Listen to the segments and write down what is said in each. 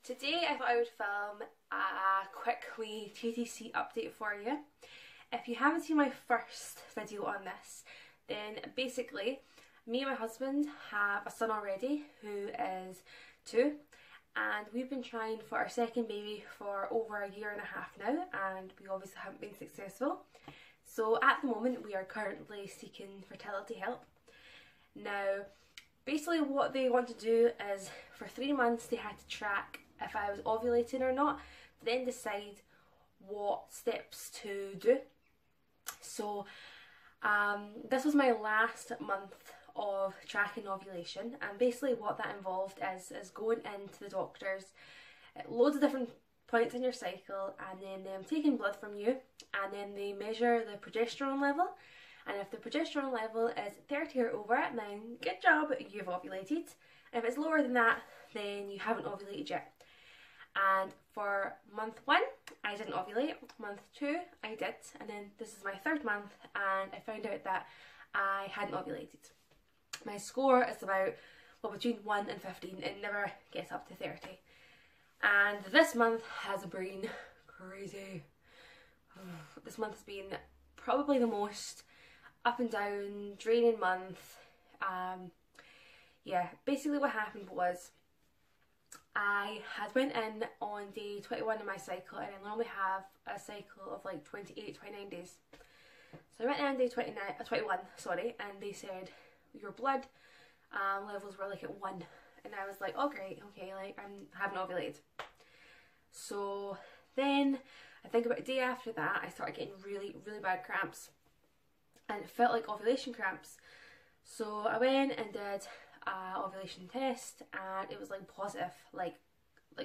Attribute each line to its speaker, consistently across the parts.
Speaker 1: Today I thought I would film a quick wee TTC update for you. If you haven't seen my first video on this, then basically me and my husband have a son already who is 2, and we've been trying for our second baby for over a year and a half now, and we obviously haven't been successful. So at the moment we are currently seeking fertility help. Now basically what they want to do is for 3 months they had to track if I was ovulating or not, then decide what steps to do. So this was my last month of tracking ovulation, and basically what that involved is going into the doctors at loads of different points in your cycle, and then them taking blood from you, and then they measure the progesterone level, and if the progesterone level is 30 or over, then good job, you've ovulated. If it's lower than that, then you haven't ovulated yet. And for month 1 I didn't ovulate, month 2 I did, and then this is my 3rd month and I found out that I hadn't ovulated. My score is about, well, between 1 and 15, it never gets up to 30. And this month has been crazy. This month has been probably the most up and down, draining month. Yeah, basically what happened was I had went in on day 21 of my cycle, and I normally have a cycle of like 28, 29 days. So I went in on day 21, sorry, and they said your blood levels were like at 1, and I was like, oh great, okay, like I haven't ovulated. So then I think about a day after that I started getting really bad cramps, and it felt like ovulation cramps. So I went and did ovulation test, and it was like positive, like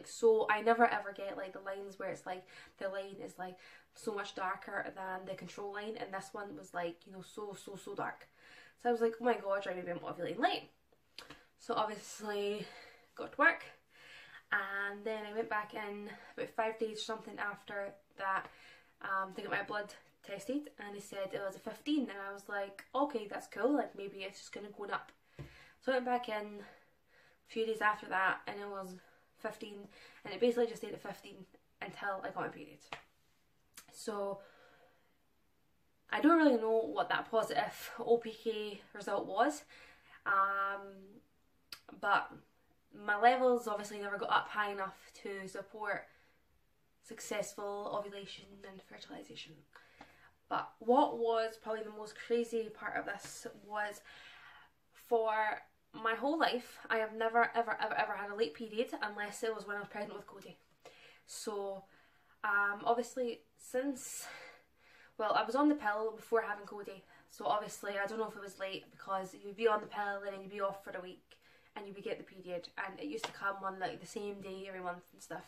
Speaker 1: so I never ever get like the lines where it's like the line is like so much darker than the control line, and this one was like, you know, so dark. So I was like, oh my god, maybe I'm ovulating late. So obviously got to work, and then I went back in about 5 days or something after that to get my blood tested, and they said it was a 15, and I was like, okay, that's cool, like maybe it's just gonna go up. So I went back in a few days after that and it was 15, and it basically just stayed at 15 until I got my period. So I don't really know what that positive OPK result was, but my levels obviously never got up high enough to support successful ovulation and fertilization. But what was probably the most crazy part of this was, for my whole life I have never ever had a late period unless it was when I was pregnant with Cody. So obviously since, well, I was on the pill before having Cody, so obviously I don't know if it was late because you'd be on the pill and then you'd be off for a week and you would get the period, and it used to come on like the same day every month and stuff.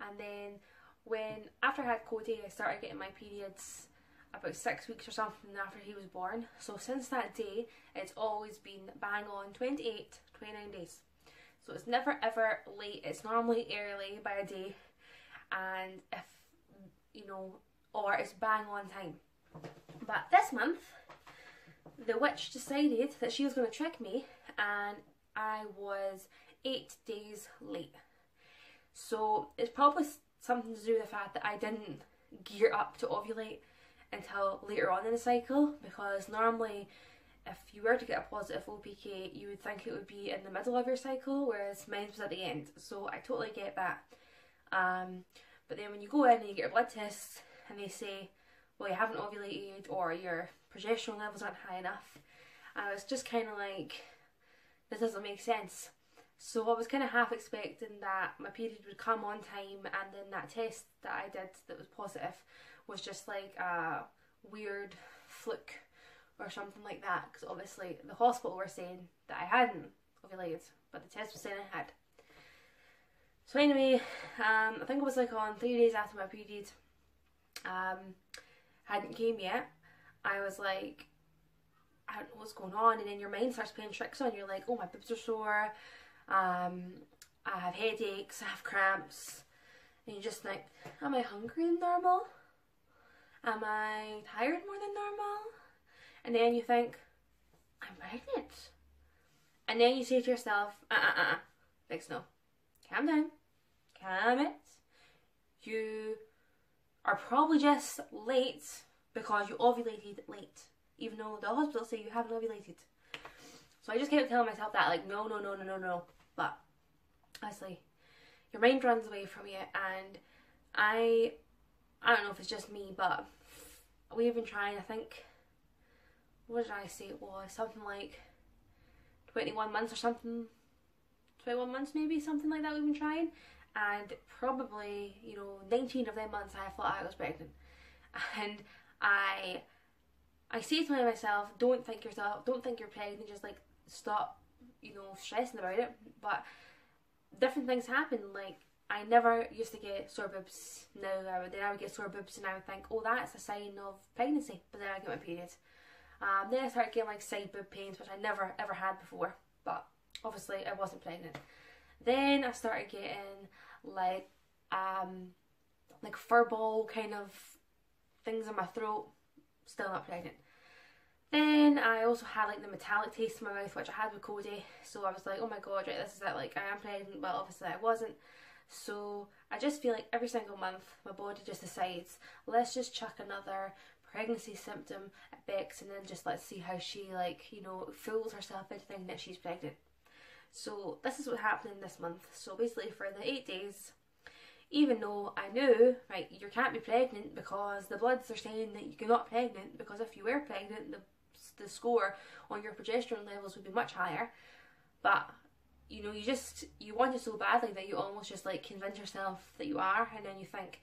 Speaker 1: And then after I had Cody I started getting my periods about 6 weeks or something after he was born. So since that day it's always been bang on 28, 29 days. So it's never ever late, it's normally early by a day, and if, you know, or it's bang on time. But this month the witch decided that she was going to trick me, and I was 8 days late. So it's probably something to do with the fact that I didn't gear up to ovulate until later on in the cycle, because normally if you were to get a positive OPK you would think it would be in the middle of your cycle, whereas mine was at the end. So I totally get that. But then when you go in and you get your blood tests and they say, well, you haven't ovulated or your progesterone levels aren't high enough, and it's just kind of like, this doesn't make sense. So I was kind of half expecting that my period would come on time, and then that test that I did that was positive was just like a weird fluke or something like that, because obviously the hospital were saying that I hadn't ovulated, but the test was saying I had. So anyway, I think it was like on 3 days after my period hadn't came yet, I was like, I don't know what's going on, and then your mind starts playing tricks on you. You're like, oh, my boobs are sore, I have headaches, I have cramps, and you're just like, am I hungry than normal? Am I tired more than normal? And then you think, I'm pregnant. And then you say to yourself, Big Snow, calm down, damn it, you are probably just late because you ovulated late, even though the hospital say you haven't ovulated. So I just kept telling myself that, like, no, no, no, no, no, no. But honestly, your mind runs away from you, and I don't know if it's just me, but we've been trying, I think, what did I say it was? Something like 21 months or something. 21 months maybe, something like that we've been trying. And probably, 19 of them months I thought I was pregnant. And I say to myself, don't think you're pregnant, just like stop, stressing about it. But different things happen. Like, I never used to get sore boobs. Now I would get sore boobs and I would think, oh, that's a sign of pregnancy. But then I get my period. Then I started getting like side boob pains, which I never ever had before. But obviously I wasn't pregnant. Then I started getting like fur ball kind of things in my throat. Still not pregnant. Then I also had like the metallic taste in my mouth, which I had with Cody. So I was like, oh my god, right, this is it, like I am pregnant, but obviously I wasn't. So I just feel like every single month my body just decides, let's just chuck another pregnancy symptom at Bex, and then just let's see how she fools herself into thinking that she's pregnant. So this is what happened this month. So basically for the 8 days, even though I knew, right, you can't be pregnant because the bloods are saying that you're not pregnant, because if you were pregnant, the score on your progesterone levels would be much higher. But you want it so badly that you almost just like convince yourself that you are, and then you think,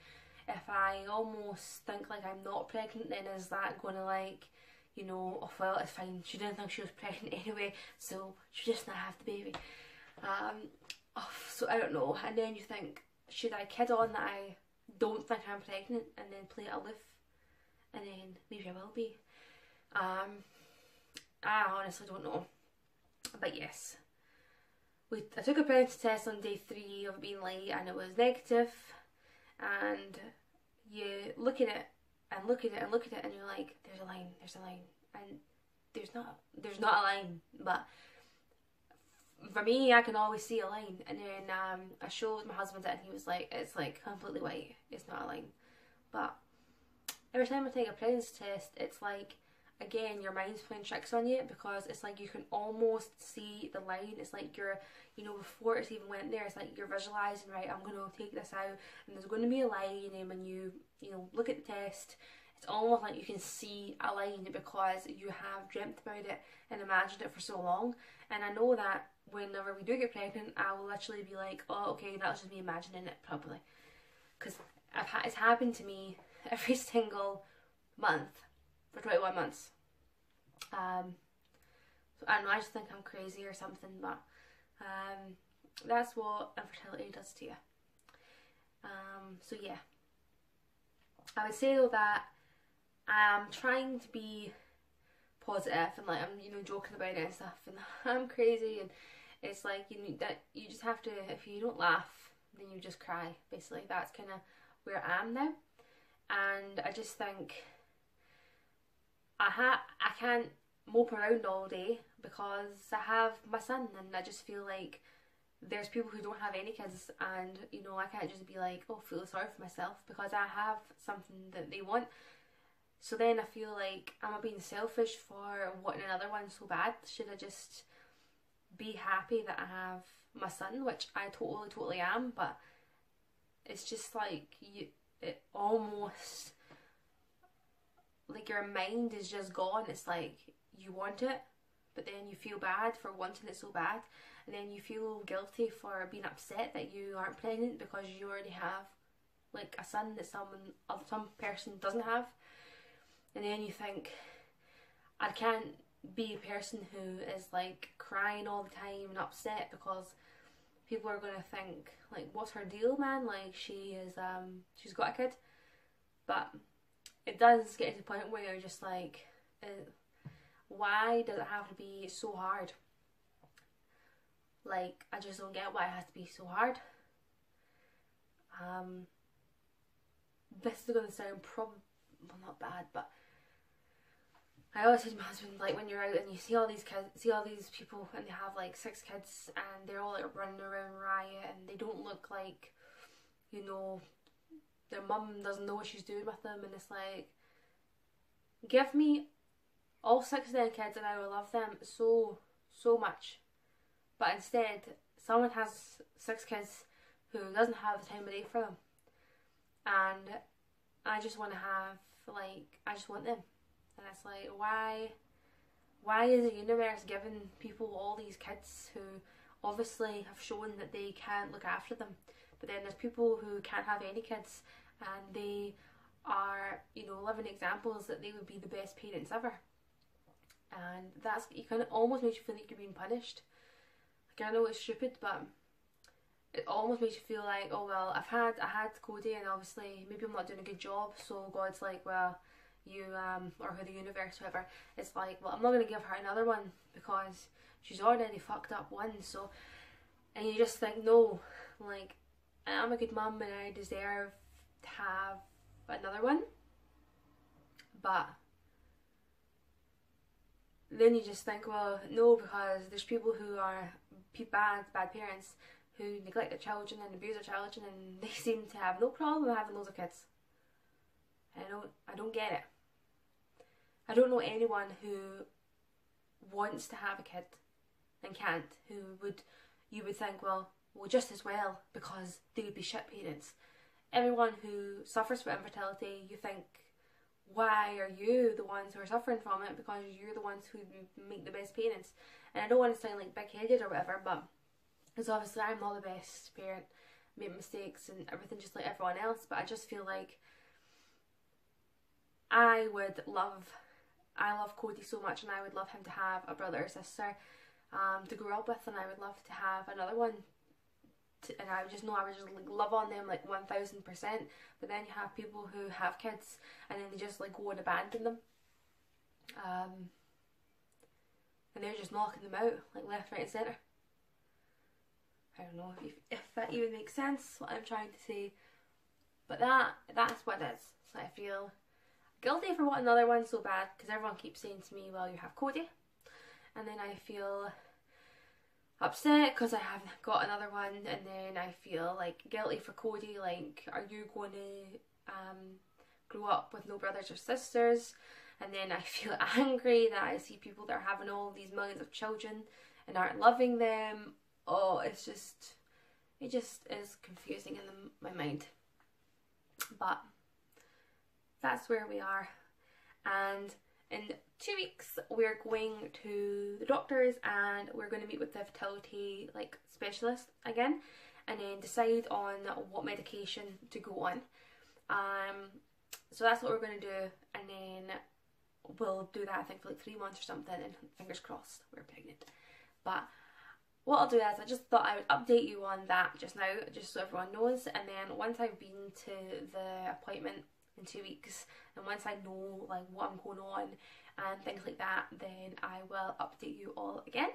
Speaker 1: if I almost think like I'm not pregnant, then is that going to oh well, it's fine, she didn't think she was pregnant anyway, so she just not have the baby. So I don't know. And then you think, should I kid on that I don't think I'm pregnant and then play it aloof, and then maybe I will be. I honestly don't know. But yes, I took a pregnancy test on day 3 of being late, and it was negative. And you look at it and look at it and look at it, and you're like, there's a line, and there's not a line. But for me, I can always see a line. And then I showed my husband it, and he was like, it's like completely white, it's not a line. But every time I take a pregnancy test, it's like, again, your mind's playing tricks on you, because it's like you can almost see the line. It's like you're, before it's even went there, it's like you're visualising, right, I'm going to take this out and there's going to be a line, and when you look at the test, it's almost like you can see a line because you have dreamt about it and imagined it for so long. And I know that whenever we do get pregnant, I will literally be like, oh, okay, that was just me imagining it probably. Because it's happened to me every single month for 21 months. So I don't know, I just think I'm crazy or something, but that's what infertility does to you. So yeah, I would say though that I'm trying to be positive, and like I'm joking about it and stuff, and I'm crazy, and it's like that you just have to, if you don't laugh then you just cry, basically. That's kind of where I am now. And I just think I can't mope around all day because I have my son, and I just feel like there's people who don't have any kids, and I can't just be like, oh, feel sorry for myself because I have something that they want. So then I feel like, am I being selfish for wanting another one so bad? Should I just be happy that I have my son, which I totally am, but it's just like it almost, like your mind is just gone. It's like you want it, but then you feel bad for wanting it so bad, and then you feel guilty for being upset that you aren't pregnant because you already have like a son that some person doesn't have. And then you think, I can't be a person who is like crying all the time and upset because people are going to think like, what's her deal, man? Like she's got a kid. But it does get to the point where you're just like, why does it have to be so hard? Like, I just don't get why it has to be so hard. This is going to sound well, not bad, but I always say to my husband, like, when you're out and you see all these kids, see all these people, and they have like 6 kids, and they're all like running around riot, and they don't look like you know, their mum doesn't know what she's doing with them, and it's like, give me all 6 of them kids and I will love them so, so much. But instead, someone has 6 kids who doesn't have the time of day for them. And I just want to have, like, I just want them. And it's like, why is the universe giving people all these kids who obviously have shown that they can't look after them? But then there's people who can't have any kids, and they are, you know, living examples that they would be the best parents ever. And that's, it kind of almost makes you feel like you're being punished. Like, I know it's stupid, but it almost makes you feel like, oh well, I had Cody, and obviously maybe I'm not doing a good job, so God's like, well, you or the universe, whoever, it's like, well, I'm not going to give her another one because she's already fucked up one. So, and you just think, no, like, I'm a good mum and I deserve to have another one. But then you just think, well, no, because there's people who are bad parents who neglect their children and abuse their children, and they seem to have no problem having loads of kids. I don't get it. I don't know anyone who wants to have a kid and can't, who you would think, well, just as well, because they would be shit parents. Everyone who suffers from infertility, you think, why are you the ones who are suffering from it? Because you're the ones who make the best parents. And I don't want to sound like big-headed or whatever, but because obviously I'm not the best parent, make mistakes and everything just like everyone else, but I just feel like I love Cody so much, and I would love him to have a brother or sister to grow up with, and I would love to have another one and I would just know I would just like love on them like 1000%. But then you have people who have kids and then they just like go and abandon them, and they're just knocking them out like left, right and centre. I don't know if that even makes sense, what I'm trying to say, but that's what it is. So I feel guilty for wanting another one so bad, because everyone keeps saying to me, well, you have Cody, and then I feel upset because I haven't got another one, and then I feel like guilty for Cody, like, are you going to grow up with no brothers or sisters? And then I feel angry that I see people that are having all these millions of children and aren't loving them. Oh, it just is confusing in my mind. But that's where we are, and in 2 weeks we're going to the doctors and we're going to meet with the fertility like specialist again, and then decide on what medication to go on. So that's what we're going to do, and then we'll do that I think for like 3 months or something, and fingers crossed we're pregnant. But what I'll do is I just thought I would update you on that just now, just so everyone knows, and then once I've been to the appointment in 2 weeks, and once I know like what I'm going on and things like that, then I will update you all again.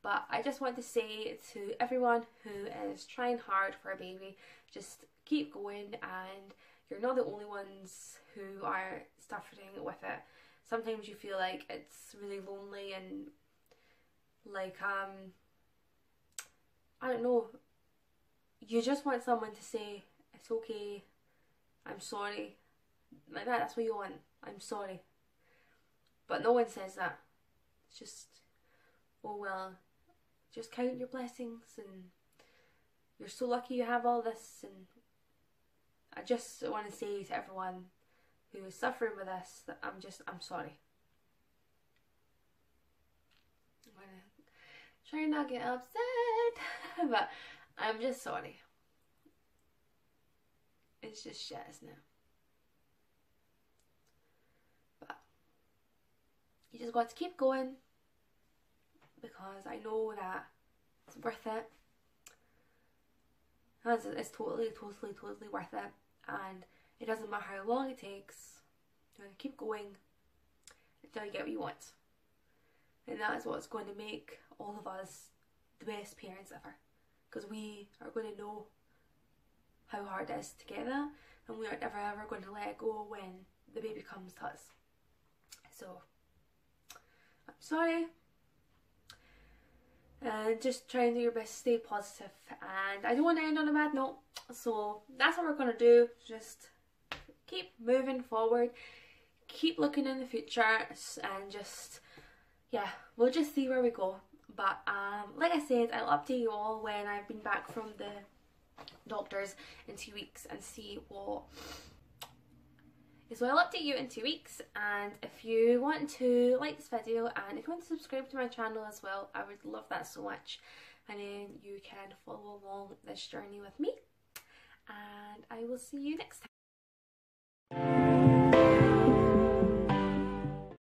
Speaker 1: But I just want to say to everyone who is trying hard for a baby, just keep going, and you're not the only ones who are suffering with it. Sometimes you feel like it's really lonely and like I don't know, you just want someone to say it's okay, I'm sorry, like that. That's what you want, I'm sorry. But no one says that. It's just, oh well, just count your blessings and you're so lucky you have all this. And I just want to say to everyone who is suffering with this that I'm sorry. I'm gonna try not to get upset, but I'm just sorry. It's just shit, isn't it? But you just got to keep going, because I know that it's worth it. It's totally worth it, and it doesn't matter how long it takes. You want to keep going until you get what you want, and that is what's going to make all of us the best parents ever, because we are going to know how hard it is to get that, and we are never ever going to let it go when the baby comes to us. So I'm sorry, and just try and do your best to stay positive. And I don't want to end on a bad note, so that's what we're going to do. Just keep moving forward, keep looking in the future, and just, yeah, we'll just see where we go. But like I said, I'll update you all when I've been back from the doctors in 2 weeks and see what. So I'll update you in 2 weeks, and if you want to like this video and if you want to subscribe to my channel as well, I would love that so much. And then you can follow along this journey with me, and I will see you next time.